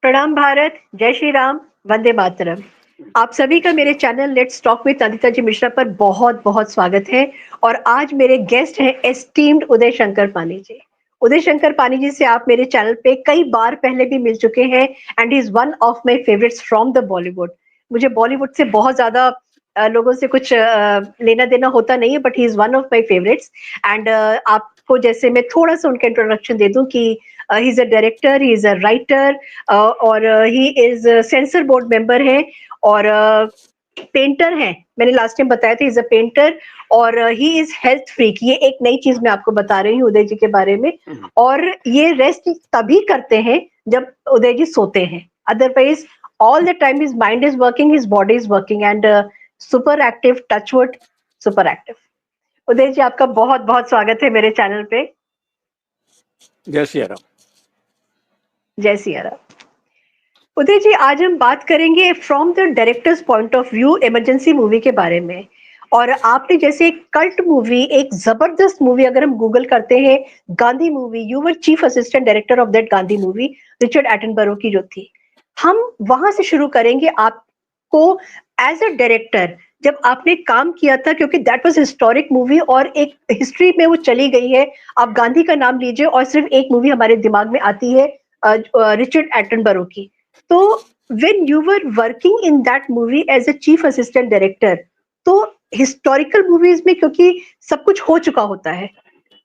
प्रणाम भारत, जय श्री राम, वंदे मातरम। आप सभी का मेरे channel let's talk with Adita ji Mishra पर बहुत बहुत स्वागत है। और आज मेरे गेस्ट हैं एस्टीम्ड उदय शंकर पानी जी। उदय शंकर पानी जी से आप मेरे चैनल पे कई बार पहले भी मिल चुके हैं and he is one of my favourites from the Bollywood. मुझे बॉलीवुड से बहुत ज्यादा लोगों से कुछ लेना देना होता नहीं है, but he is one of my favourites. And आपको जैसे मैं थोड़ा सा उनका इंट्रोडक्शन दे दूं कि he is a director, he is a writer, और he is censor board member है और पेंटर हैं। मैंने लास्ट टाइम बताया था इज अ पेंटर और ही इज हेल्थ फ्रीक। ये एक नई चीज मैं आपको बता रही हूँ उदय जी के बारे में। और ये रेस्ट तभी करते हैं जब उदय जी सोते हैं, otherwise all the time his mind is working, his body is working and super active, touchwood, super active. Uday ji आपका बहुत बहुत स्वागत है मेरे चैनल पे। जय सिया राम। जय सिया राम। उदय जी आज हम बात करेंगे from the directors point of view emergency movie के बारे में। और आपने जैसे एक कल्ट मूवी, एक जबरदस्त मूवी अगर हम गूगल करते हैं, Gandhi movie, you were chief assistant director of that Gandhi movie, Richard Attenborough की जो थी। हम वहां से शुरू करेंगे आपको एज अ डायरेक्टर जब आपने काम किया था, क्योंकि दैट वाज हिस्टोरिक मूवी और एक हिस्ट्री में वो चली गई है। आप गांधी का नाम लीजिए और सिर्फ एक मूवी हमारे दिमाग में आती है, रिचर्ड एटनबरो की। तो when you were working in that movie as a chief assistant director, तो हिस्टोरिकल मूवीज में क्योंकि सब कुछ हो चुका होता है,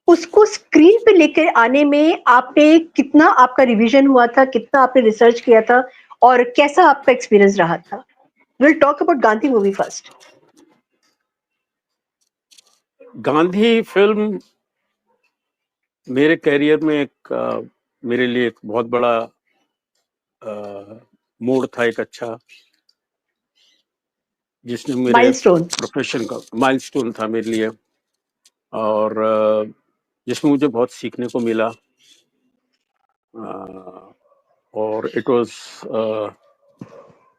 उसको स्क्रीन पे लेकर आने में आपने कितना, आपका रिवीजन हुआ था, कितना आपने रिसर्च किया था और कैसा आपका एक्सपीरियंस रहा था? Will talk about Gandhi movie first. Gandhi film मेरे करियर में मेरे लिए एक बहुत बड़ा मोड़ था, एक अच्छा, जिसने मेरे माइलस्टोन। प्रोफेशन का माइलस्टोन था मेरे लिए। और जिसमें मुझे बहुत सीखने को मिला। और it was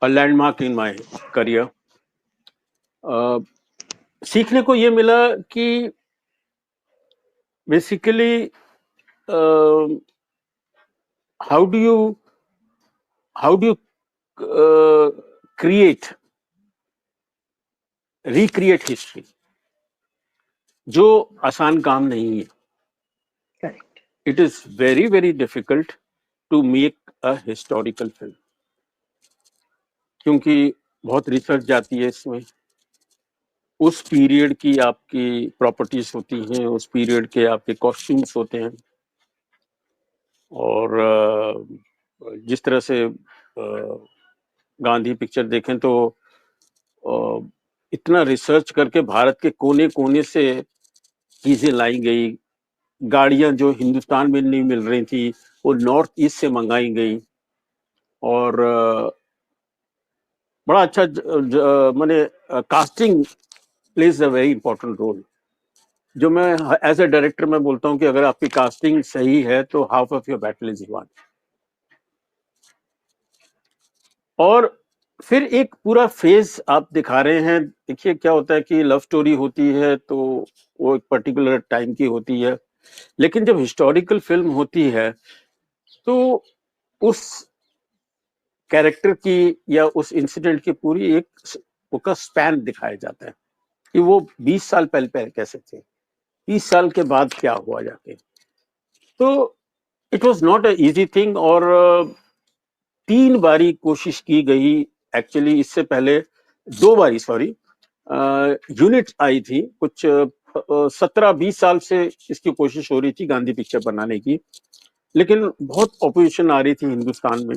a landmark in my career. सीखने को ये मिला कि basically how do you recreate history, जो आसान काम नहीं है। Correct. It is very very difficult to make a historical film, क्योंकि बहुत रिसर्च जाती है इसमें। उस पीरियड की आपकी प्रॉपर्टीज होती हैं, उस पीरियड के आपके कॉस्ट्यूम्स होते हैं। और जिस तरह से गांधी पिक्चर देखें तो इतना रिसर्च करके भारत के कोने कोने से चीजें लाई गई। गाड़ियां जो हिंदुस्तान में नहीं मिल रही थी वो नॉर्थ ईस्ट से मंगाई गई। और बड़ा अच्छा माने casting plays a very important role. जो मैं एज ए डायरेक्टर मैं बोलता हूँ कि अगर आपकी कास्टिंग सही है तो half of your battle is one. और फिर एक पूरा फेज आप दिखा रहे हैं। देखिए क्या होता है कि लव स्टोरी होती है तो वो एक पर्टिकुलर टाइम की होती है, लेकिन जब हिस्टोरिकल फिल्म होती है तो उस कैरेक्टर की या उस इंसिडेंट की पूरी एक उसका स्पैन दिखाया जाता है कि वो 20 साल पहले कैसे थे, 30 साल के बाद क्या हुआ जाके। तो it was not a easy thing. और 3 बारी कोशिश की गई। एक्चुअली इससे पहले 2 बारी, सॉरी, यूनिट आई थी कुछ 17-20 साल से इसकी कोशिश हो रही थी गांधी पिक्चर बनाने की, लेकिन बहुत ऑपोजिशन आ रही थी हिंदुस्तान में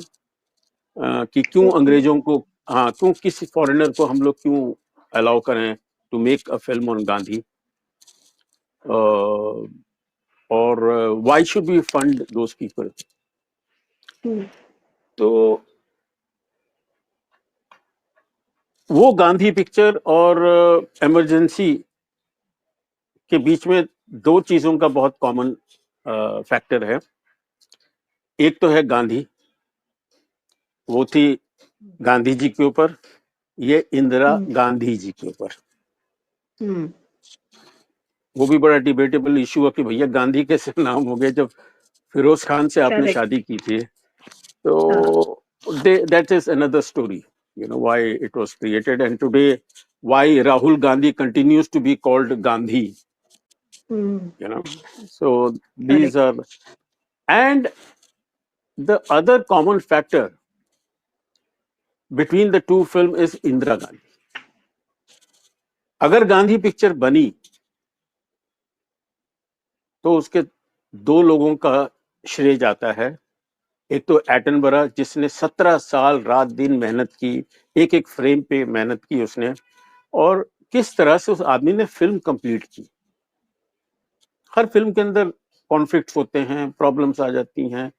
कि क्यों अंग्रेजों को, हाँ, क्यों किसी फॉरेनर को हम लोग क्यों अलाउ करें to make a film on Gandhi, और why should we fund those people. तो वो गांधी पिक्चर और इमरजेंसी के बीच में 2 चीजों का बहुत कॉमन फैक्टर है। एक तो है गांधी, वो थी गांधी जी के ऊपर, ये इंदिरा गांधी जी के ऊपर। वो भी बड़ा डिबेटेबल इशू है कि भैया गांधी कैसे नाम हो गए जब फिरोज खान से आपने शादी की थी। तो that is another story, why it was created, and today why Rahul Gandhi continues to be called Gandhi. Hmm. So these Correct. are, and the other common factor between the two film is Indira Gandhi. अगर Gandhi picture बनी तो उसके दो लोगों का श्रेय जाता है। एक तो एटनबरा, जिसने 17 साल रात दिन मेहनत की, एक एक फ्रेम पे मेहनत की उसने, और किस तरह से उस आदमी ने फिल्म कंप्लीट की। हर फिल्म के अंदर कॉन्फ्लिक्ट्स होते हैं, प्रॉब्लम्स आ जाती हैं,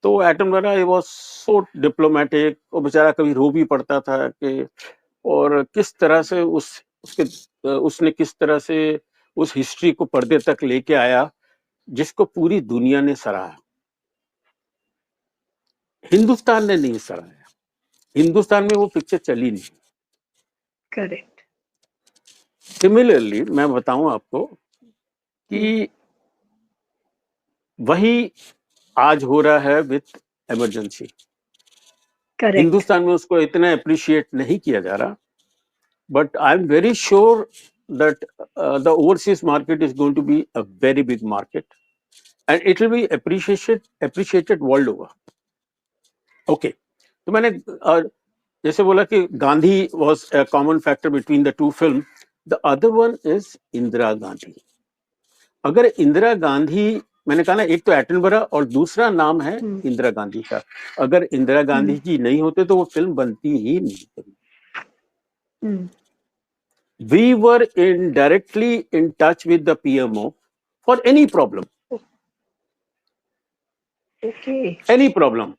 तो एटनबरा वाज सो डिप्लोमेटिक, वो बेचारा कभी रो भी पड़ता था कि, और किस तरह से उसने किस तरह से उस हिस्ट्री को पर्दे तक लेके आया जिसको पूरी दुनिया ने सराहा। हिंदुस्तान ने नहीं सराहा, हिंदुस्तान में वो पिक्चर चली नहीं। करेक्ट। सिमिलरली मैं बताऊं आपको कि वही आज हो रहा है विथ इमरजेंसी। करेक्ट। हिंदुस्तान में उसको इतना अप्रिशिएट नहीं किया जा रहा, but I'm very sure that the overseas market is going to be a very big market, and it will be appreciated world over. Okay, तो मैंने जैसे बोला कि Gandhi was a common factor between the two film. The other one is Indira Gandhi. अगर इंदिरा गांधी, मैंने कहा ना, एक तो एटनबरा और दूसरा नाम है इंदिरा गांधी का, अगर इंदिरा गांधी जी नहीं होते तो वो फिल्म बनती ही नहीं। We were directly in touch with the PMO for any problem. Okay. Any problem.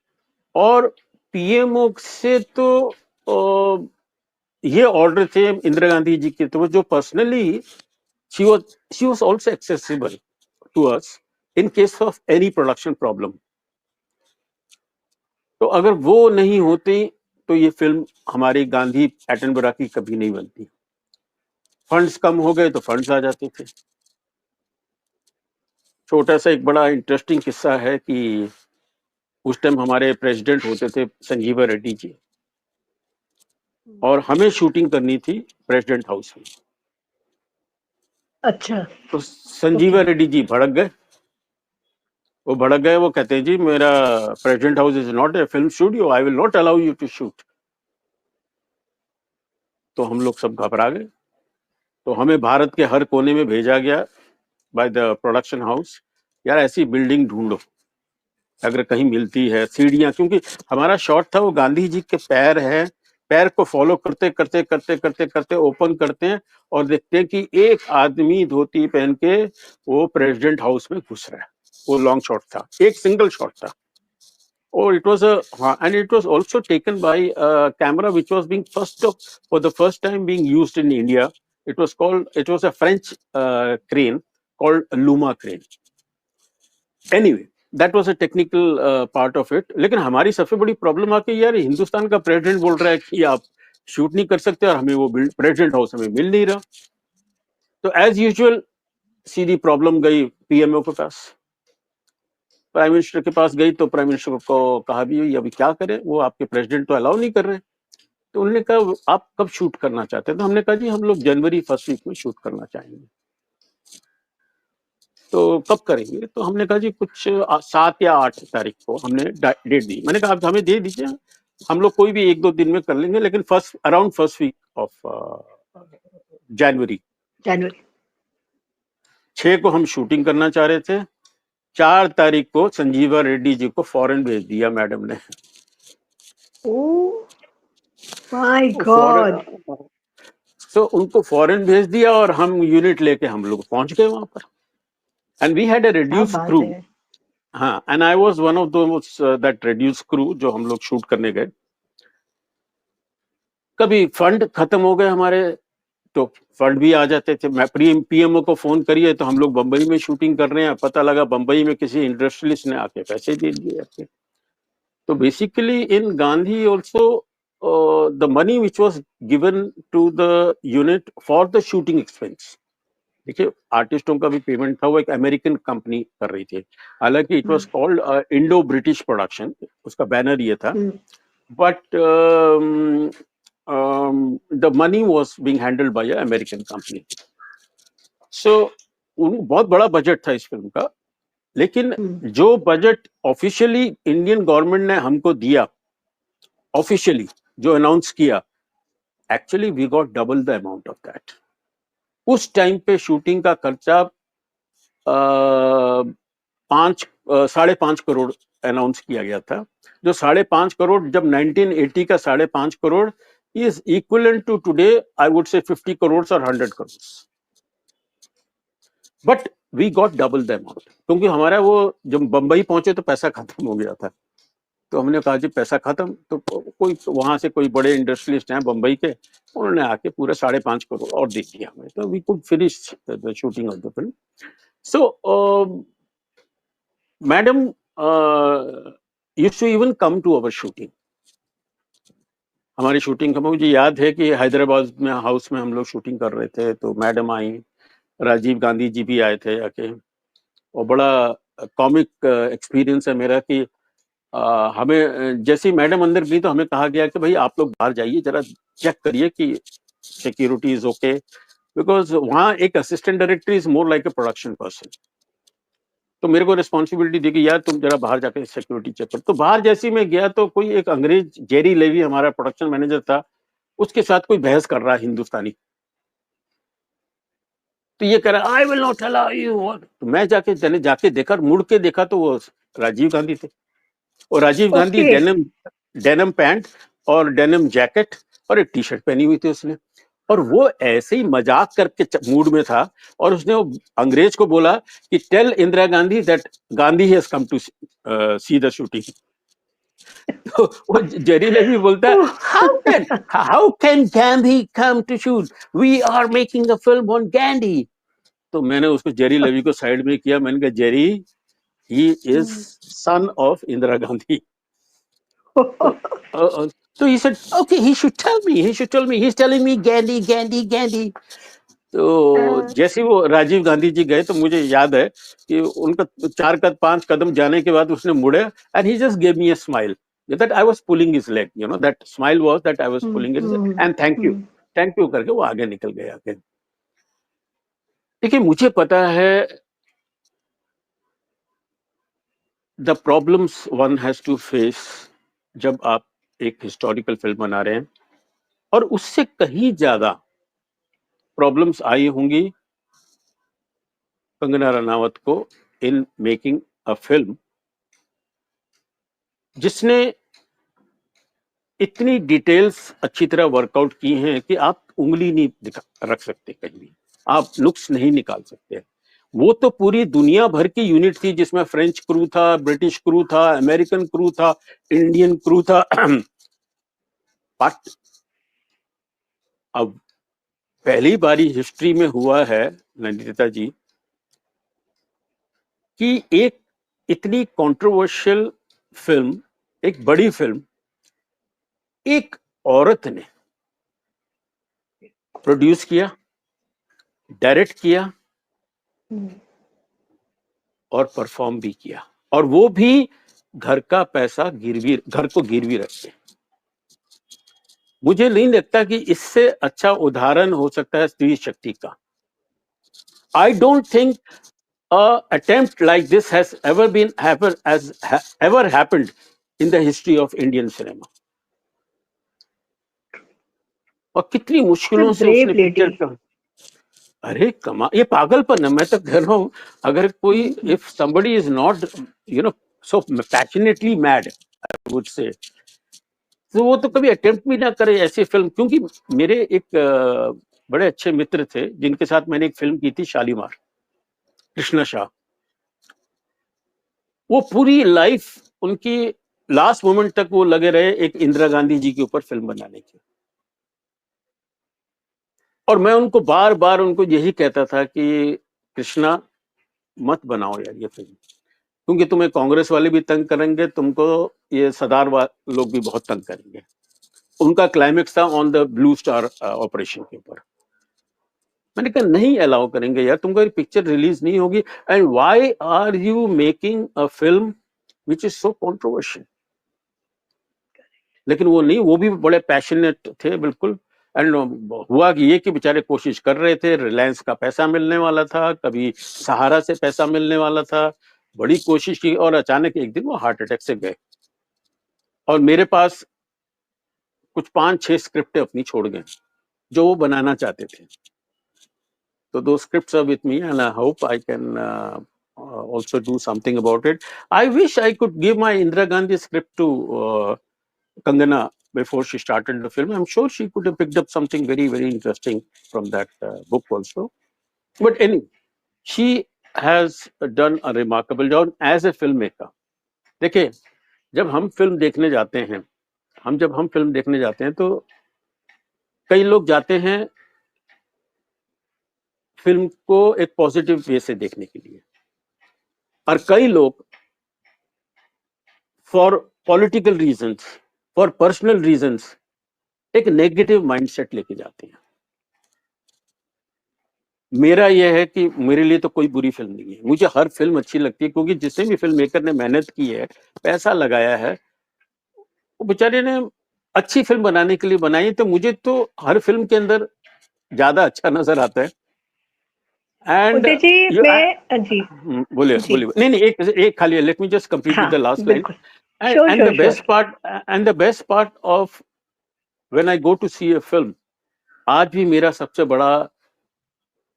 और PMO से तो ये ऑर्डर थे इंदिरा गांधी जी के, तो जो personally she was also accessible to us in case of any production problem. तो अगर वो नहीं होती तो ये फिल्म हमारी गांधी एटनबरा की कभी नहीं बनती। फंड्स कम हो गए तो फंड्स आ जाते थे। छोटा सा एक बड़ा इंटरेस्टिंग किस्सा है कि उस टाइम हमारे प्रेसिडेंट होते थे संजीवा रेड्डी जी, और हमें शूटिंग करनी थी प्रेसिडेंट हाउस में। अच्छा। तो संजीवा रेड्डी जी भड़क गए। वो कहते हैं जी मेरा President house is not a film studio, I will not allow you to shoot. तो हम लोग सब घबरा गए। तो हमें भारत के हर कोने में भेजा गया बाय द प्रोडक्शन हाउस, यार ऐसी बिल्डिंग ढूंढो अगर कहीं मिलती है, सीढ़ियां, क्योंकि हमारा शॉट था वो गांधी जी के पैर है, पैर को फॉलो करते करते करते करते करते ओपन करते हैं और देखते हैं कि एक आदमी धोती पहन के वो प्रेसिडेंट हाउस में घुस रहा है। वो लॉन्ग शॉट था, एक सिंगल शॉट था, और it was and it was also taken by a camera which was being for the first time being used in India. It was a French crane called Luma crane. Anyway, that was a technical part of it. लेकिन हमारी सबसे बड़ी problem आके यार हिंदुस्तान का president बोल रहा है कि आप शूट नहीं कर सकते और हमें वो प्रेसिडेंट हाउस हमें मिल नहीं रहा। तो एज यूजुअल सीधी प्रॉब्लम गई पीएमओ के पास, प्राइम मिनिस्टर के पास गई। तो प्राइम मिनिस्टर को कहा भी अभी क्या करें, वो आपके प्रेसिडेंट तो अलाउ नहीं कर रहे। तो उन्होंने कहा आप कब शूट करना चाहते हैं? तो हमने कहा जी हम लोग जनवरी फर्स्ट वीक में शूट करना चाहेंगे। तो कब करेंगे? तो हमने कहा जी कुछ 7 या 8 तारीख को हमने डेट दी। मैंने कहा आप हमें दे दीजिए, हम लोग कोई भी 1-2 दिन में कर लेंगे, लेकिन around first week of January. 6 को हम शूटिंग करना चाह रहे थे। 4 तारीख को संजीवा रेड्डी जी को फॉरेन भेज दिया मैडम ने। Oh my God. तो उनको फॉरेन भेज दिया और हम यूनिट लेके हम लोग पहुंच गए वहां पर, and we had a reduce crew. हाँ, and I was one of those that reduce crew जो हम लोग शूट करने गए। कभी फंड खत्म हो गए हमारे तो फंड भी आ जाते थे। मैं पीएमओ को फोन करिए तो हम लोग बंबई में शूटिंग कर रहे हैं, पता लगा बंबई में किसी इंडस्ट्रियलिस्ट ने आके पैसे दे दिए। तो basically in Gandhi also the money which was given to the unit for the shooting expense, देखिए आर्टिस्टों का भी पेमेंट था, वो एक अमेरिकन कंपनी कर रही थी, हालांकि it was called Indo British production, उसका बैनर ये था, but the money was being handled by a American company. So बहुत बड़ा बजट था इस फिल्म का, लेकिन जो बजट ऑफिशियली इंडियन गवर्नमेंट ने हमको दिया, ऑफिशियली जो अनाउंस किया, actually we got double the amount of that. उस टाइम पे शूटिंग का खर्चा 5.5 अनाउंस किया गया था, जो 5.5 जब 1980 का 5.5 is equivalent to today I would say 50 crore और 100 crore, but we got double the amount, क्योंकि हमारा वो जब बंबई पहुंचे तो पैसा खत्म हो गया था, तो हमने कहा जी पैसा खत्म, तो कोई वहां से कोई बड़े इंडस्ट्रियलिस्ट हैं बंबई के, उन्होंने आके पूरा 5.5 करोड़ और दे दिया हमें, तो we could finish the shooting of the film. So madam used to even come to our shooting, हमारी शूटिंग का मुझे याद है कि हैदराबाद में हाउस में हम लोग शूटिंग कर रहे थे, तो मैडम आई, राजीव गांधी जी भी आए थे आके, और बड़ा कॉमिक एक्सपीरियंस है मेरा कि हमें जैसे मैडम अंदर गई तो हमें कहा गया कि भाई आप लोग बाहर जाइए, जरा चेक करिए कि सिक्योरिटी इज ओके, बिकॉज वहाँ एक assistant director is more like a production person, तो मेरे को रिस्पॉन्सिबिलिटी दी कि यार तुम जरा बाहर जाकर सिक्योरिटी चेक कर। तो बाहर जैसे मैं गया तो कोई एक अंग्रेज, जेरी लेवी हमारा प्रोडक्शन मैनेजर था, उसके साथ कोई बहस कर रहा है हिंदुस्तानी, तो ये कह रहा आई विल नॉट अलाउ यू, तो मैं जाके देखा, मुड़ के देखा तो वो राजीव गांधी थे, और Rajiv Gandhi denim denim pant और डेनिम जैकेट और एक टी शर्ट पहनी हुई थी उसने, और वो ऐसे ही मजाक करके मूड में था, और उसने वो अंग्रेज को बोला कि tell Indira Gandhi that Gandhi has come to see the shooting. तो वो जेरी लेवी बोलता है how can Gandhi come to shoot, we are making a film on Gandhi. तो मैंने उसको जेरी लेवी को साइड में किया, मैंने कहा Jerry, he is son of Indira Gandhi. So he said, okay, he should tell me. He's telling me Gandhi, Gandhi, Gandhi. तो जैसे वो राजीव गांधी जी गए तो मुझे याद है कि उनका 5 कदम जाने के बाद उसने मुड़े, and he just gave me a smile that I was pulling his leg, you know, that smile was that I was pulling it, and thank you करके वो आगे निकल गए आगे। देखिए मुझे पता है the problems one has to face जब आप एक हिस्टोरिकल फिल्म बना रहे हैं, और उससे कहीं ज्यादा प्रॉब्लम्स आई होंगी कंगना रनावत को इन मेकिंग अ फिल्म जिसने इतनी डिटेल्स अच्छी तरह वर्कआउट की हैं कि आप उंगली नहीं रख सकते, कहीं भी आप नुक्स नहीं निकाल सकते। वो तो पूरी दुनिया भर की यूनिट थी, जिसमें फ्रेंच क्रू था, ब्रिटिश क्रू था, अमेरिकन क्रू था, इंडियन क्रू था। बट अब पहली बारी हिस्ट्री में हुआ है नंदिता जी कि एक इतनी कंट्रोवर्शियल फिल्म, एक बड़ी फिल्म, एक औरत ने प्रोड्यूस किया, डायरेक्ट किया और परफॉर्म भी किया, और वो भी घर का पैसा घर को गिरवी रख के। मुझे नहीं लगता कि इससे अच्छा उदाहरण हो सकता है स्त्री शक्ति का। I don't think attempt like this has ever happened in the history of Indian cinema. और कितनी मुश्किलों से उसने पिक्चर का, अरे कमा, ये पागलपन है। मैं तो कह रहा हूँ अगर कोई if somebody is not so passionately mad, I would say, तो वो तो कभी अटेम्प्ट भी ना करे ऐसी फिल्म। क्योंकि मेरे एक बड़े अच्छे मित्र थे जिनके साथ मैंने एक फिल्म की थी शालीमार, कृष्णा शाह। वो पूरी लाइफ उनकी लास्ट मोमेंट तक वो लगे रहे एक इंदिरा गांधी जी के ऊपर फिल्म बनाने की, और मैं उनको बार बार उनको यही कहता था कि कृष्णा मत बनाओ यार ये फिल्म, क्योंकि तुम्हें कांग्रेस वाले भी तंग करेंगे, तुमको ये सदार लोग भी बहुत तंग करेंगे। उनका क्लाइमेक्स था on the blue star operation के ऊपर। मैंने कहा नहीं अलाउ करेंगे यार, तुमको ये पिक्चर रिलीज नहीं होगी, and why are you making a film which is so controversial. लेकिन वो नहीं, वो भी बड़े पैशनेट थे बिल्कुल। एंड हुआ कि ये कि बेचारे कोशिश कर रहे थे, रिलायंस का पैसा मिलने वाला था, कभी सहारा से पैसा मिलने वाला था, बड़ी कोशिश की, और अचानक एक दिन वो हार्ट अटैक से गए। और मेरे पास कुछ 5-6 स्क्रिप्टें अपनी छोड़ गए जो वो बनाना चाहते थे। So those scripts are with me, and I hope I can also do something about it. I wish I could give my Indira Gandhi script to Kangana before she started the film. I'm sure she could have picked up something very, very interesting from that book also. But anyway, she has done a remarkable job as a filmmaker. देखिए, जब हम film देखने जाते हैं, जब हम film देखने जाते हैं तो कई लोग जाते हैं फिल्म को एक पॉजिटिव वे से देखने के लिए, और कई लोग for political reasons, for personal reasons एक नेगेटिव माइंडसेट लेके जाते हैं। मेरा यह है कि मेरे लिए तो कोई बुरी फिल्म नहीं है, मुझे हर फिल्म अच्छी लगती है, क्योंकि जिसने भी फिल्म मेकर ने मेहनत की है, पैसा लगाया है, वो बेचारे ने अच्छी फिल्म बनाने के लिए बनाई, तो मुझे तो हर फिल्म के अंदर ज्यादा अच्छा नजर आता है। एंड उदय जी, जी बोलिए जी, बोलिए, नहीं नहीं, एक खाली, let me just complete with हाँ द लास्ट लाइन। बिल्कुल, sure and sure the sure. Best part, of when I go to see a film, आज भी मेरा सबसे बड़ा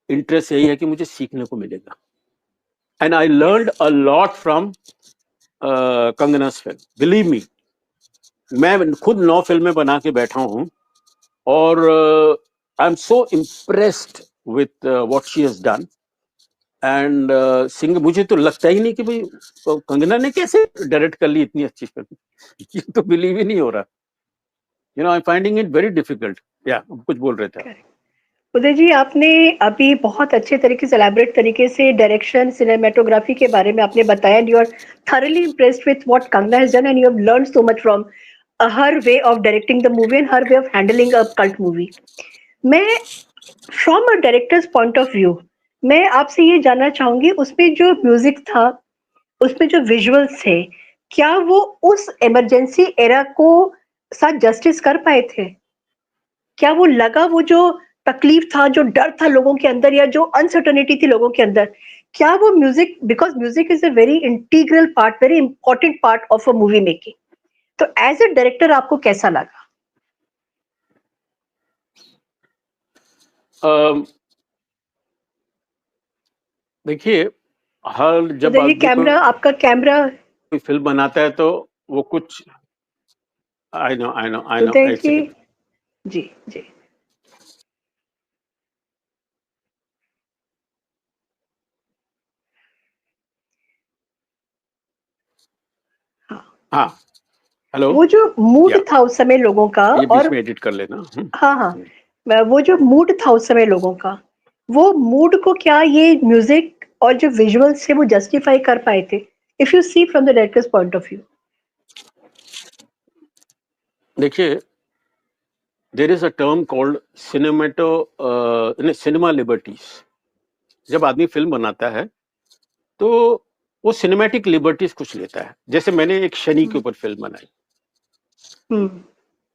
इंटरेस्ट यही है कि मुझे सीखने को मिलेगा। And I learned a lot from Kangana's film, believe me. मैं खुद 9 फिल्में बना के बैठा हूं, और I am so impressed with what she has done. And सिंग मुझे तो लगता ही नहीं कि भाई कंगना ने कैसे डायरेक्ट कर ली इतनी अच्छी फिल्म। ये तो बिलीव ही नहीं हो रहा। I am finding it very difficult. या कुछ बोल रहे थे आप? उदय जी, आपने अभी बहुत अच्छे तरीके से एलैबोरेट तरीके से डायरेक्शन, सिनेमेटोग्राफी के बारे में आपने बताया, and you are thoroughly impressed with what Kangna has done, and you have learned so much from her way of directing the movie and her way of handling a cult movie. मैं from a directors point of view, मैं आपसे ये जानना चाहूंगी, उसमें जो music था, उसमें जो विजुअल्स थे, क्या वो उस इमरजेंसी एरा को साथ जस्टिस कर पाए थे? क्या वो लगा, वो जो तकलीफ था, जो डर था लोगों के अंदर, या जो अनसर्टेनिटी थी लोगों के अंदर, क्या वो music, because music is a very integral part, very important part of a movie making, तो एज अ डायरेक्टर आपको कैसा लगा? देखिए, हर जब उदय जी, आदमी कैमरा, आपका कैमरा। कोई फिल्म बनाता है तो वो कुछ, आई नो, उदय एक जी, सेकेंड। जी जी, हाँ। हाँ, हेलो। वो जो मूड या था उस समय लोगों का, ये बीच और में एडिट कर लेना। हाँ हाँ, वो जो मूड था उस समय लोगों का, वो मूड को क्या ये म्यूजिक और जो विजुअल्स से वो जस्टिफाई कर पाए थे, if you see from the directors point of view? देखिए, there is a term called cinema liberties. जब आदमी फिल्म बनाता है तो वो सिनेमैटिक लिबर्टीज कुछ लेता है। जैसे मैंने एक शनि के ऊपर फिल्म बनाई, हम्म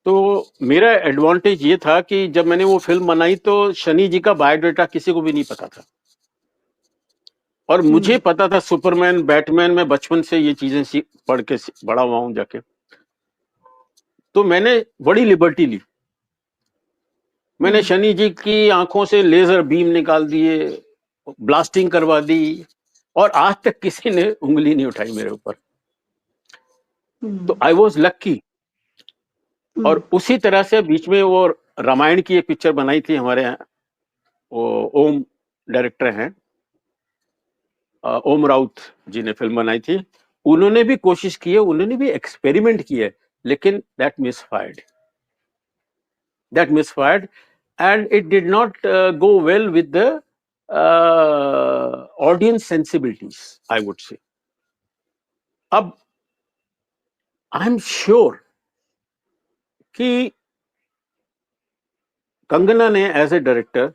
तो मेरा एडवांटेज ये था कि जब मैंने वो फिल्म बनाई तो शनि जी का बायोडाटा किसी को भी नहीं पता था, और मुझे हम्म पता था सुपरमैन, बैटमैन, मैं बचपन से ये चीजें पढ़ के बड़ा हुआ हूं जाके। तो मैंने बड़ी लिबर्टी ली। मैंने हम्म शनि जी की आंखों से लेजर बीम निकाल दिए, ब्लास्टिंग करवा दी, और आज तक किसी ने उंगली नहीं उठाई मेरे ऊपर। तो हम्म आई वॉज लक्की। हम्म और उसी तरह से बीच में वो रामायण की एक पिक्चर बनाई थी हमारे यहाँ, वो ओम डायरेक्टर हैं, ओम राउत जी ने फिल्म बनाई थी। उन्होंने भी कोशिश की है, उन्होंने भी एक्सपेरिमेंट किया है, लेकिन that misfired, and it did not go well with the audience sensibilities, I would say. अब आई एम श्योर कि कंगना ने एज ए डायरेक्टर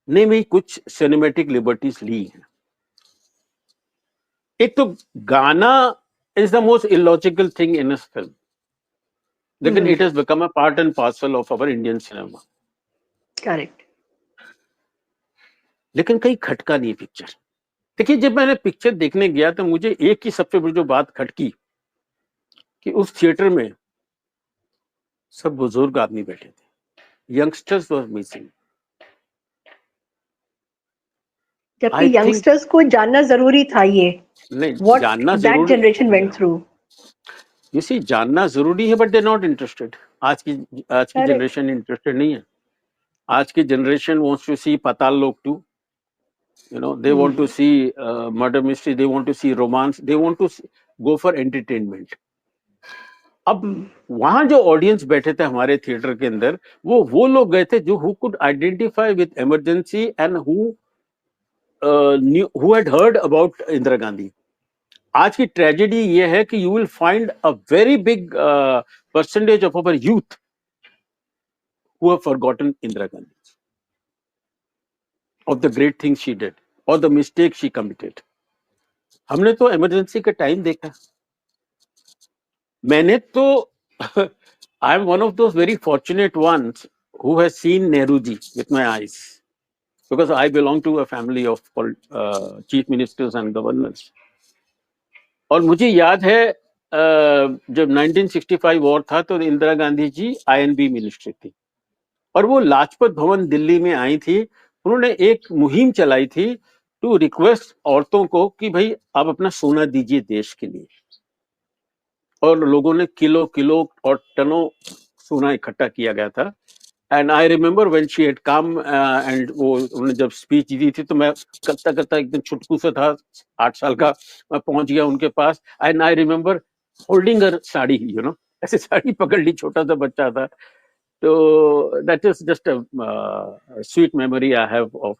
ने भी कुछ सिनेमैटिक लिबर्टीज ली हैं। एक तो गाना is the most illogical thing in this film, लेकिन it has become a part and parcel of our Indian cinema. Correct. लेकिन कहीं खटका नहीं पिक्चर। देखिए, जब मैंने पिक्चर देखने गया तो मुझे एक ही सबसे बड़ी जो बात खटकी कि उस थिएटर में सब बुजुर्ग आदमी बैठे थे, यंगस्टर्स वर मिसिंग। जबकि यंगस्टर्स को जानना जरूरी था ये, नहीं, what जानना that जरूरी, generation went through. You see, जानना जरूरी है, बट दे नॉट इंटरेस्टेड। आज की जनरेशन इंटरेस्टेड नहीं है। आज की जनरेशन वांट्स टू सी पाताल लोक 2, you know, they want to see murder mystery, they want to see romance, they want to go for entertainment. अब वहां जो ऑडियंस बैठे थे हमारे थिएटर के अंदर, वो लोग गए थे जो who could identify with emergency and who had heard about Indira Gandhi. आज की ट्रेजेडी ये है कि you will find a very big percentage of our youth who have forgotten Indira Gandhi, of the great things she did और द मिस्टेक शी कमिटेड। हमने तो emergency का time देखा। मैंने तो I am one of those very fortunate ones who has seen Nehru ji with my eyes, because I belong to a family of chief ministers and governors. और मुझे याद है जब 1965 वॉर था तो इंदिरा गांधी जी आईएनबी मिनिस्टर थी और वो लाजपत भवन दिल्ली में आई थी। उन्होंने एक मुहिम चलाई थी टू रिक्वेस्ट औरतों को कि भाई आप अपना सोना दीजिए देश के लिए, और लोगों ने किलो किलो और टनों सोना इकट्ठा किया गया था। And I remember when she had come and वो उन्होंने जब स्पीच दी थी तो मैं करता करता एकदम छुटकू सा था, 8 साल का, मैं पहुंच गया उनके पास। And I remember holding her sari, you know, ऐसे साड़ी पकड़ ली, छोटा सा बच्चा था। तो that is just a sweet memory I have of,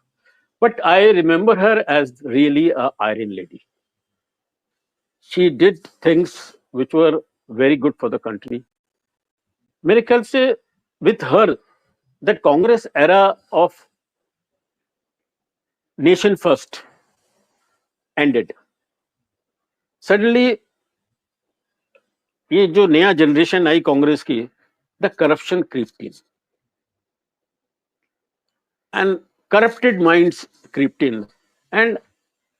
but I remember her as really a iron lady. She did things which were very good for the country. मेरे ख्याल से with her that Congress era of nation first ended. Suddenly, ये जो नया generation आई कांग्रेस की, the corruption crept in and corrupted minds crept in, and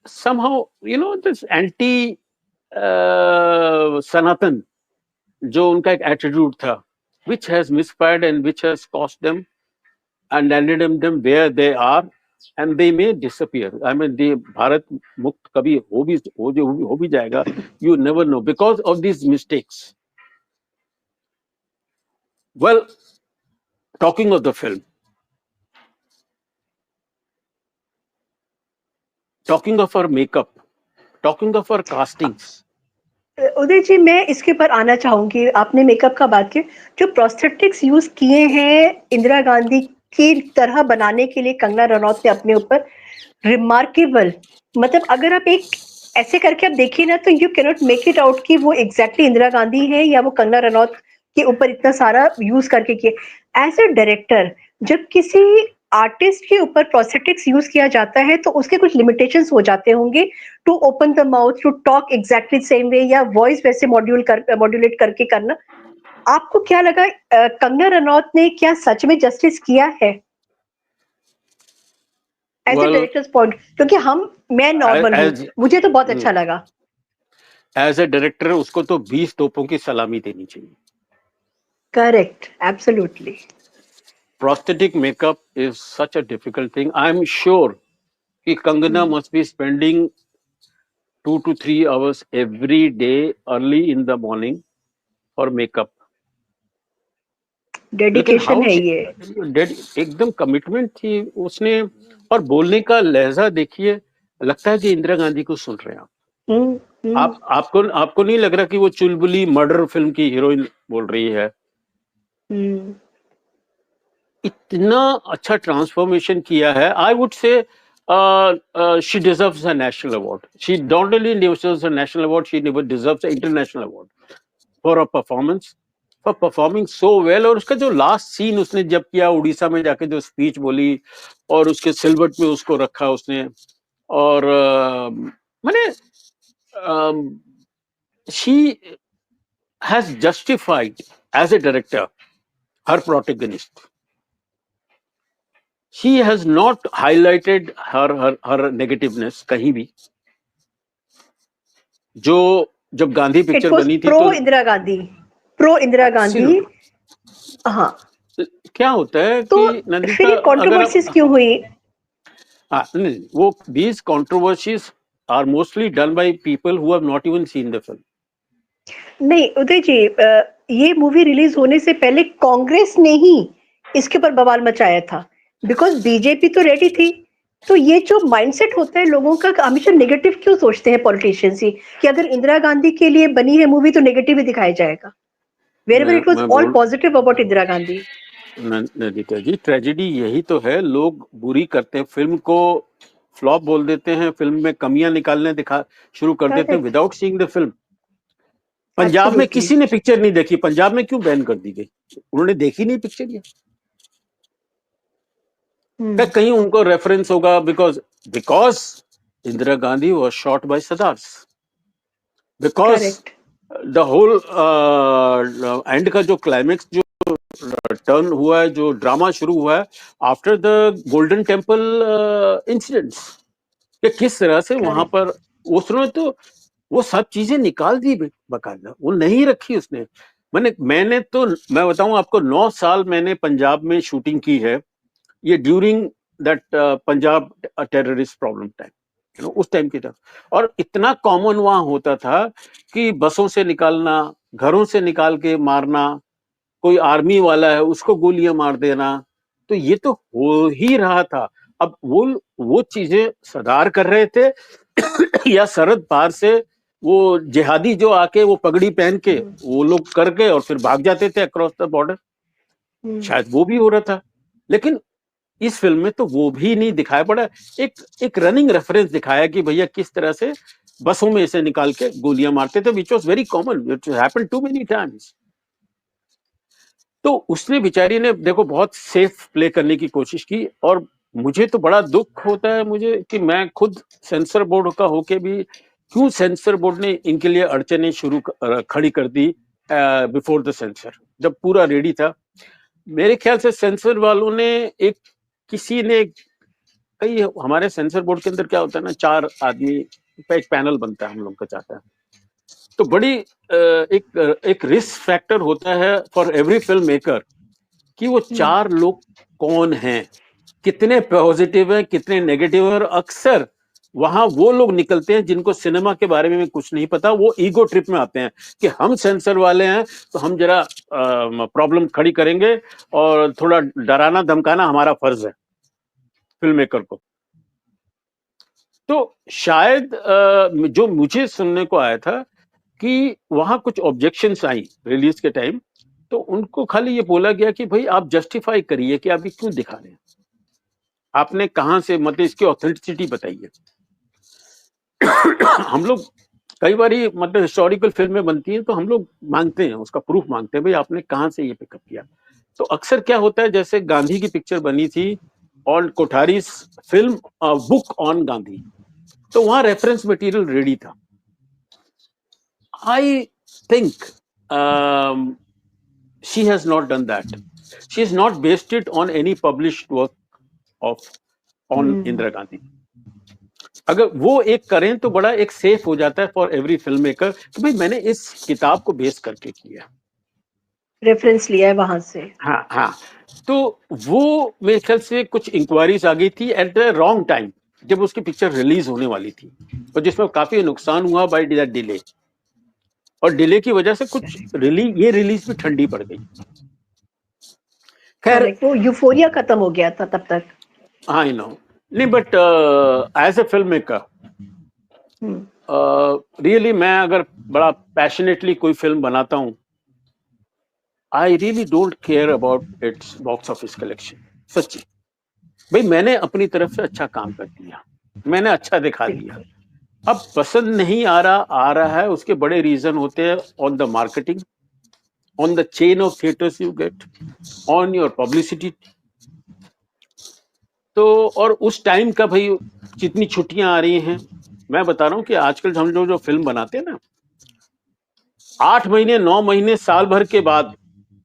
somehow, you know, this anti Sanatan जो उनका एक एटीट्यूड था, which has misfired and which has cost them and landed them where they are, and they may disappear. I mean, the Bharat मुक्त कभी हो भी जाएगा, you never know, because of these mistakes. Well, talking of the film, talking of her makeup, talking of her castings. उदय जी, मैं इसके ऊपर आना चाहूंगी। आपने मेकअप का बात की, जो प्रोस्थेटिक्स यूज किए हैं इंदिरा गांधी की तरह बनाने के लिए कंगना रनौत ने अपने ऊपर, रिमार्केबल। मतलब अगर आप एक ऐसे करके आप देखिए ना तो you can not make it out कि वो एग्जैक्टली इंदिरा गांधी है या वो कंगना रनौत के ऊपर इतना सारा यूज करके किए। एज अ डायरेक्टर, जब किसी आर्टिस्ट के ऊपर प्रोस्थेटिक्स यूज किया जाता है तो उसके कुछ लिमिटेशंस हो जाते होंगे, to open the mouth, to talk exactly same way, या वॉइस वैसे मॉड्यूलेट करके करना। आपको क्या लगा, कंगना रनौत ने क्या सच में जस्टिस किया है एज ए डायरेक्टर्स पॉइंट? क्योंकि मैं नॉर्मल हूँ, मुझे तो बहुत अच्छा लगा। एज ए डायरेक्टर उसको तो 20 तोपों की सलामी देनी चाहिए। Correct, absolutely. Prosthetic makeup is such a difficult thing. I'm sure कि Kangana must be spending 2 to 3 hours every day early in the morning for makeup. Dedication है ये, एकदम कमिटमेंट थी उसने। और बोलने का लहजा देखिए, लगता है कि इंदिरा गांधी को सुन रहे हैं आप। आपको नहीं लग रहा कि वो चुलबुली मर्डर फिल्म की हीरोइन बोल रही है? इतना अच्छा ट्रांसफॉर्मेशन किया है। आई वुड से she deserves a national award. She not only deserves a national award, she deserves an international award for her performance. For performing so well. और उसका जो लास्ट सीन उसने जब किया उड़ीसा में जाके, जो स्पीच बोली और उसके सिलवट में उसको रखा उसने, और मैंने she has justified as a director her protagonist. She has not highlighted her negativeness कहीं भी। जो जब गांधी इट पिक्चर वाज बनी थी प्रो तो इंदिरा गांधी, प्रो इंदिरा गांधी। हाँ, क्या होता है तो कि फिर नंदिता, ये अगर कंट्रोवर्सीज आप, क्यों हुई? हाँ, नहीं, वो these controversies are mostly done by people who have not even seen the film. नहीं उदय जी, ये मूवी रिलीज होने से पहले कांग्रेस ने ही इसके ऊपर बवाल मचाया था, बिकॉज बीजेपी तो रेडी थी। तो ये जो माइंडसेट होता है लोगों का, हमेशा नेगेटिव क्यों सोचते हैं पॉलिटिशियंस ही, कि अगर इंदिरा गांधी के लिए बनी है मूवी तो नेगेटिव ही दिखाया जाएगा, वेयर इट वाज मैं ऑल बोल positive about Indira Gandhi. Nandita ji, tragedy यही तो है, लोग बुरी करते हैं, फिल्म को फ्लॉप बोल देते हैं, फिल्म में कमियां निकालने दिखा शुरू कर देते हैं correct, without seeing the film. Punjab में एब्सोल्युटली। किसी ने पिक्चर नहीं देखी, पंजाब में क्यों बैन कर दी गई? उन्होंने देखी नहीं पिक्चर ये। कहीं उनको रेफरेंस होगा, because because Indira Gandhi was shot by Sardars, because correct. The whole end का जो क्लाइमेक्स, जो टर्न हुआ है, जो ड्रामा शुरू हुआ है after the golden temple incidents, कि किस तरह से वहां करेक्ट। पर उसने तो वो सब चीजें निकाल दी, बकायदा वो नहीं रखी उसने। मैंने तो, मैं बताऊं आपको, 9 साल मैंने पंजाब में शूटिंग की है, ये during that Punjab terrorist problem time, उस टाइम की तरफ। और इतना कॉमन वहां होता था कि बसों से निकालना, घरों से निकाल के मारना, कोई आर्मी वाला है उसको गोलियां मार देना, तो ये तो हो ही रहा था। अब वो चीजें सरदार कर रहे थे या सरहद पार से वो जिहादी जो आके वो पगड़ी पहन के वो लोग करके और फिर भाग जाते थे अक्रॉस द बॉर्डर, शायद वो भी हो रहा था। लेकिन इस फिल्म में तो वो भी नहीं दिखाया पड़ा। एक रनिंग रेफरेंस दिखाया कि भैया किस तरह से बसों में से निकाल के गोलियां मारते थे, which was very common, it happened to many times. तो उसने बेचारी ने देखो बहुत सेफ प्ले करने की कोशिश की। और मुझे तो बड़ा दुख होता है मुझे कि मैं खुद सेंसर बोर्ड का होके भी, क्यों सेंसर बोर्ड ने इनके लिए अड़चने खड़ी कर दी बिफोर द सेंसर, जब पूरा रेडी था। मेरे ख्याल से सेंसर वालों ने, एक किसी ने, कई हमारे सेंसर बोर्ड के अंदर क्या होता है ना, 4 आदमी का एक पैनल बनता है हम लोग का चाहता है, तो बड़ी एक रिस्क फैक्टर होता है फॉर एवरी फिल्म मेकर कि वो 4 लोग कौन हैं, कितने पॉजिटिव हैं, कितने नेगेटिव हैं। और अक्सर वहां वो लोग निकलते हैं जिनको सिनेमा के बारे में कुछ नहीं पता, वो ईगो ट्रिप में आते हैं कि हम सेंसर वाले हैं तो हम जरा प्रॉब्लम खड़ी करेंगे और थोड़ा डराना धमकाना हमारा फर्ज है फिल्म मेकर को। तो शायद जो मुझे सुनने को आया था कि वहां कुछ ऑब्जेक्शंस आई रिलीज के टाइम, तो उनको खाली ये बोला गया कि भाई आप जस्टिफाई करिए कि आप ये क्यों दिखा रहे हैं, आपने कहां से, मतलब इसकी ऑथेंटिसिटी बताइए। हम लोग कई बार मतलब हिस्टोरिकल फिल्में बनती हैं तो हम लोग मांगते हैं, उसका प्रूफ मांगते हैं, भाई आपने कहां से ये पिकअप किया। तो अक्सर क्या होता है, जैसे गांधी की पिक्चर बनी थी on Kothari film book on Gandhi, तो वहां रेफरेंस मटेरियल रेडी था। I think she has not done that. She has not based it on any published work of on Indira Gandhi. अगर वो एक करें तो बड़ा एक सेफ हो जाता है फॉर एवरी फिल्म मेकर कि भाई मैंने इस किताब को बेस करके किया, रेफरेंस लिया है वहां से। हाँ हाँ। तो वो मेरे ख्याल से कुछ इंक्वायरीज आ गई थी एट द रॉन्ग टाइम, जब उसकी पिक्चर रिलीज होने वाली थी, और जिसमें काफी नुकसान हुआ बाय डिले। और डिले की वजह से कुछ ये रिलीज भी ठंडी पड़ गई। खैर, करेक्ट, वो यूफोरिया खत्म हो गया था तब तक। आई नो, नहीं, but as a film maker really, मैं अगर बड़ा पैशनेटली कोई फिल्म बनाता हूँ, I really don't care about its box office collection. सच्ची भाई, मैंने अपनी तरफ से अच्छा काम कर दिया, मैंने अच्छा दिखा दिया। अब पसंद नहीं आ रहा है, उसके बड़े रीजन होते हैं on the marketing, on the chain of theaters you get, on your publicity. तो और उस टाइम का भाई जितनी छुट्टियां आ रही हैं, मैं बता रहा हूँ कि आजकल हम लोग जो फिल्म बनाते हैं ना, 8 महीने 9 महीने साल भर के बाद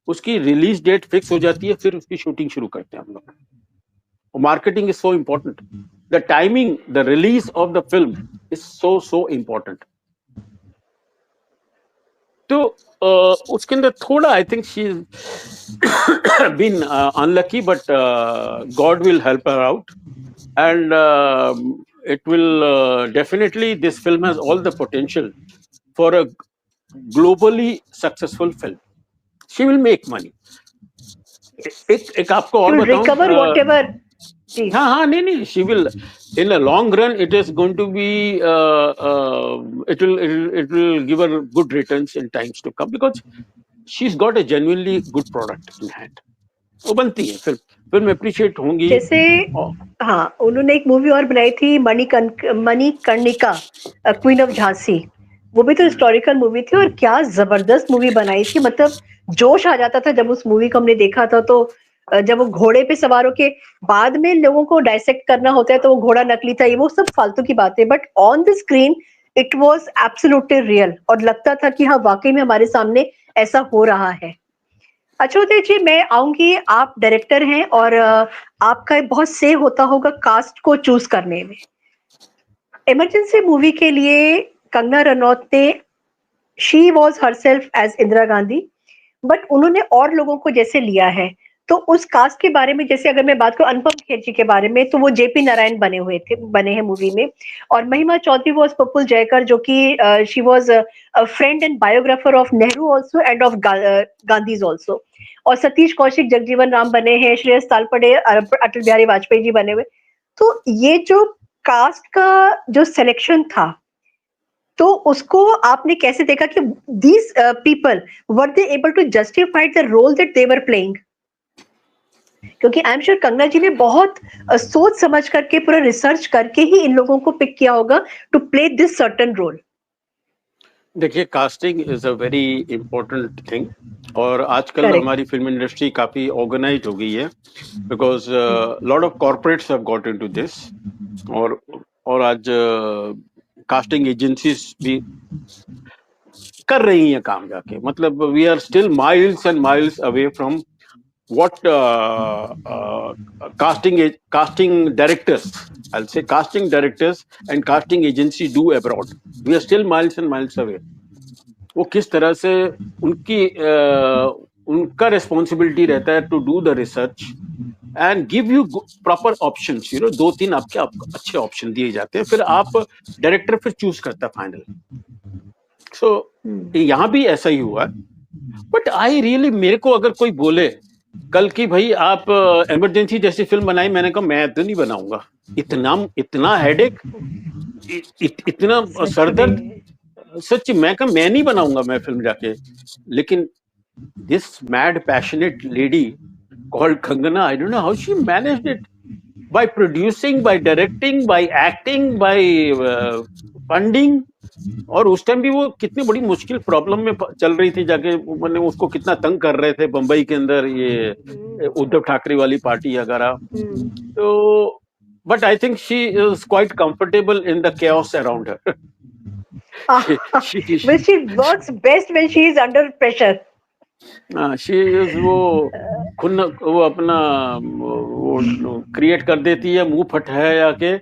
उसकी रिलीज डेट फिक्स हो जाती है, फिर उसकी शूटिंग शुरू करते हैं हम लोग। Marketing is so important, the timing, the release of the film is so important. तो उसके अंदर थोड़ा I think she been unlucky, but God will help her out and it will definitely, this film has all the potential for a globally successful film. She will make money. एक आपको और बताऊं, recover whatever. हाँ, नहीं, she will, in a long run it is going to be it will give her good returns in times to come, because she's got a genuinely good product in hand. वो बनती है film appreciate होंगी। जैसे हाँ, उन्होंने एक movie और बनाई थी मणिकर्णिका, क्वीन ऑफ झांसी, वो भी तो हिस्टोरिकल मूवी थी, और क्या जबरदस्त मूवी बनाई थी। मतलब जोश आ जाता था जब उस मूवी को हमने देखा था। तो जब वो घोड़े पे सवार होके बाद में लोगों को डायसेक्ट करना होता है तो वो घोड़ा नकली था, ये वो सब फालतू की बातें, but on the screen it was absolutely real, और लगता था कि हाँ वाकई में हमारे सामने ऐसा हो रहा है। अच्छा उदय जी, मैं आऊंगी, आप डायरेक्टर हैं और आपका बहुत से होता होगा कास्ट को चूज करने में। इमरजेंसी मूवी के लिए कंगना रनौत ने, she was herself as Indira Gandhi, but उन्होंने और लोगों को जैसे लिया है, तो उस कास्ट के बारे में, जैसे अगर मैं बात करूं अनुपम खेर जी के बारे में, तो वो जेपी नारायण बने हैं मूवी में, और महिमा चौधरी वॉज पपुल जयकर, जो कि she was a friend and biographer of Nehru also end of Gandhi's also, और सतीश कौशिक जगजीवन राम बने हैं, श्रेयस तालपड़े अटल बिहारी वाजपेयी जी बने हुए। तो ये जो कास्ट का जो सिलेक्शन था, तो उसको आपने कैसे देखा कि these people were they able to justify the role that they were playing? क्योंकि I am sure Kangana ji ने बहुत सोच समझ करके, पूरा रिसर्च करके ही इन लोगों को पिक किया होगा to play this certain role. देखिए, casting is a very important thing, और आजकल हमारी फिल्म इंडस्ट्री काफी ऑर्गेनाइज हो गई है, because lot of corporates have got into this, और आज कास्टिंग एजेंसीज भी कर रही हैं काम जाके। मतलब we are still miles and miles away from what casting directors, I'll say casting directors and casting agency do abroad. We are still miles and miles away. वो किस तरह से उनका responsibility रहता है to do the research and give you proper options, you know, 2-3 आपके अच्छे option दिए जाते हैं, फिर आप director फिर choose करता है final. So यहाँ भी ऐसा ही हुआ, but I really, मेरे को अगर कोई बोले कल की भाई आप इमरजेंसी जैसी फिल्म बनाई, मैंने कहा मैं तो नहीं बनाऊंगा, इतना हेडेक, इतना सरदर्द, सच मैं कहा मैं नहीं बनाऊंगा मैं फिल्म जाके। लेकिन this mad passionate lady called Kangana, I don't know how she managed it, by producing, by directing, by acting, by funding. और उस टाइम भी वो कितनी बड़ी मुश्किल प्रॉब्लम में चल रही थी, जाके मैंने उसको कितना तंग कर रहे थे बंबई के अंदर ये उद्धव ठाकरे वाली पार्टी वगैरह। तो but I think she is quite comfortable in the chaos around her. she works best when she is under pressure. She is वो अपना वो क्रिएट कर देती है, मुंह फट है आके,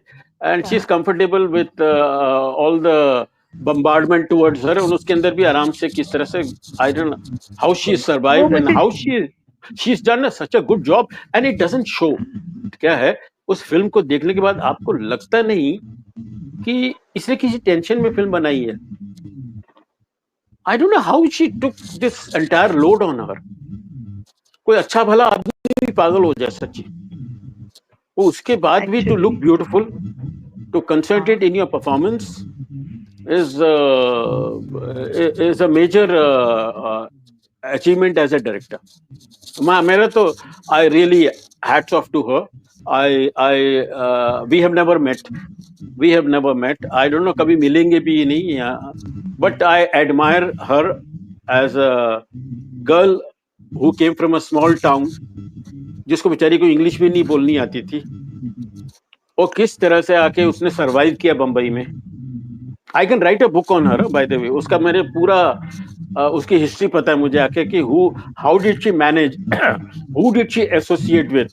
and she is comfortable with all the bombardment towards her, और उसके अंदर भी आराम से किस तरह से, I don't know how she survived and how she's done such a good job, and it doesn't show। क्या है, उस फिल्म को देखने के बाद आपको लगता नहीं कि इसने किसी टेंशन में फिल्म बनाई है। I don't know how she took this entire load on her। कोई अच्छा भला आदमी भी पागल हो जाए सच्ची, वो उसके बाद भी to look beautiful, to concentrate in your performance is a major achievement as a director। मेरा तो I really hats off to her। we have never met, I don't know कभी मिलेंगे भी नहीं यहाँ, but I admire her as a girl who came from a small town, जिसको बेचारी को इंग्लिश भी नहीं बोलनी आती थी, और किस तरह से आके उसने सरवाइव किया बंबई में। I can write a book on her, by the way. उसका मैंने पूरा उसकी हिस्ट्री पता है मुझे आके कि how did she manage, who did she associate with,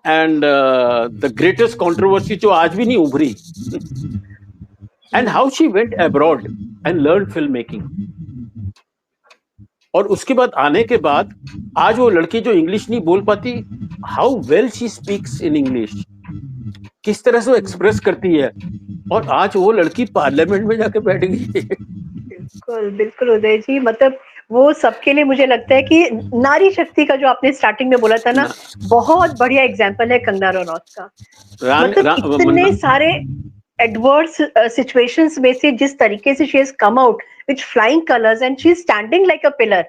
and the greatest controversy जो आज भी नहीं उभरी, and how she went abroad and learn film making. और उसके बाद आने के बाद आज वो लड़की जो इंग्लिश नहीं बोल पाती, how well she speaks in English, किस तरह से वो एक्सप्रेस करती है, और आज वो लड़की पार्लियामेंट में जाके बैठ गई है। बिल्कुल बिल्कुल उदय जी, मतलब वो सबके लिए मुझे लगता है कि नारी शक्ति का जो आपने स्टार्टिंग में बोला था ना, बहुत बढ़िया एग्जाम्पल है कंगना रनौत का। मतलब इतने सारे एडवर्स सिचुएशंस में से जिस तरीके से she has come out with flying colours and she is standing like a pillar.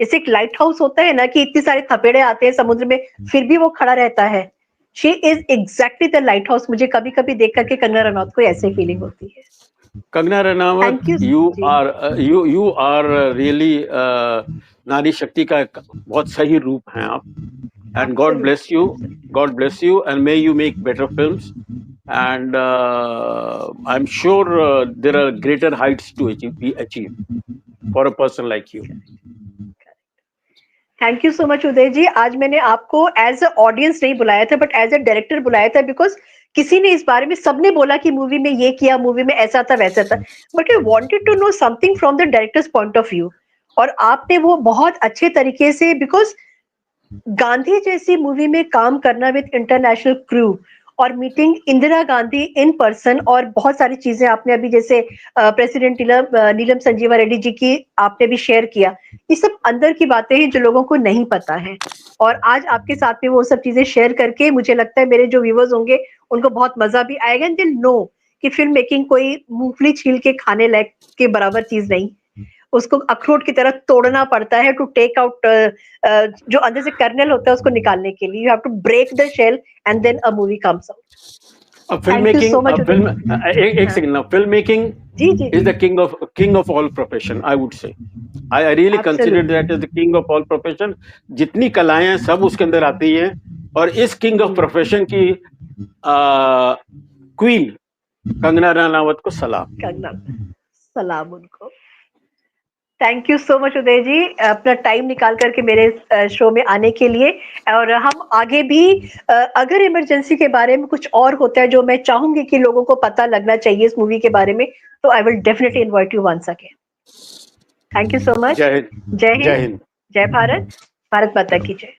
जैसे एक लाइट हाउस होता है ना कि इतने सारे थपेड़े आते हैं समुद्र में, फिर भी वो खड़ा रहता है। She is exactly the light house. मुझे कभी कभी देख करके कंगना रनौत को ऐसे फीलिंग होती है। Kangana Ranaut, you are really नारी शक्ति का बहुत सही रूप हैं आप, and God bless you, God bless you, and may you make better films, and I'm sure there are greater heights to be achieved for a person like you. Thank you so much Uday ji. आज मैंने आपको as a audience नहीं बुलाया था, but as a director बुलाया था, because किसी ने इस बारे में, सबने बोला कि मूवी में ये किया, मूवी में ऐसा था वैसा था, but I wanted to know something from the directors point of view, और आपने वो बहुत अच्छे तरीके से, बिकॉज गांधी जैसी मूवी में काम करना विद इंटरनेशनल क्रू और meeting Indira Gandhi in person, और बहुत सारी चीजें आपने अभी जैसे प्रेसिडेंट नीलम संजीवा रेड्डी जी की आपने भी शेयर किया, ये सब अंदर की बातें हैं जो लोगों को नहीं पता है, और आज आपके साथ में वो सब चीजें शेयर करके मुझे लगता है मेरे जो व्यूवर्स होंगे उनको बहुत मजा भी आएगा, एंड दे नो कि फिल्म मेकिंग कोई मूंगफली छील के खाने लायक के बराबर चीज नहीं, उसको अखरोट की तरह तोड़ना पड़ता है टू टेक आउट जो अंदर से कर्नल होता है उसको निकालने के लिए, you have to break the shell and then a movie comes out. एक सेकंड ना, film making is the king of all profession, I would say. I really consider that as the king of all profession. जितनी कलाएं हैं सब उसके अंदर आती हैं, और इस किंग ऑफ प्रोफेशन की क्वीन कंगना रनावत को सलाम उनको। Thank you so much Uday जी, अपना टाइम निकाल करके मेरे शो में आने के लिए, और हम आगे भी अगर इमरजेंसी के बारे में कुछ और होता है जो मैं चाहूंगी कि लोगों को पता लगना चाहिए इस मूवी के बारे में, तो I will definitely invite you once again. Thank you so much. जय हिंद, जय भारत, भारत माता की जय।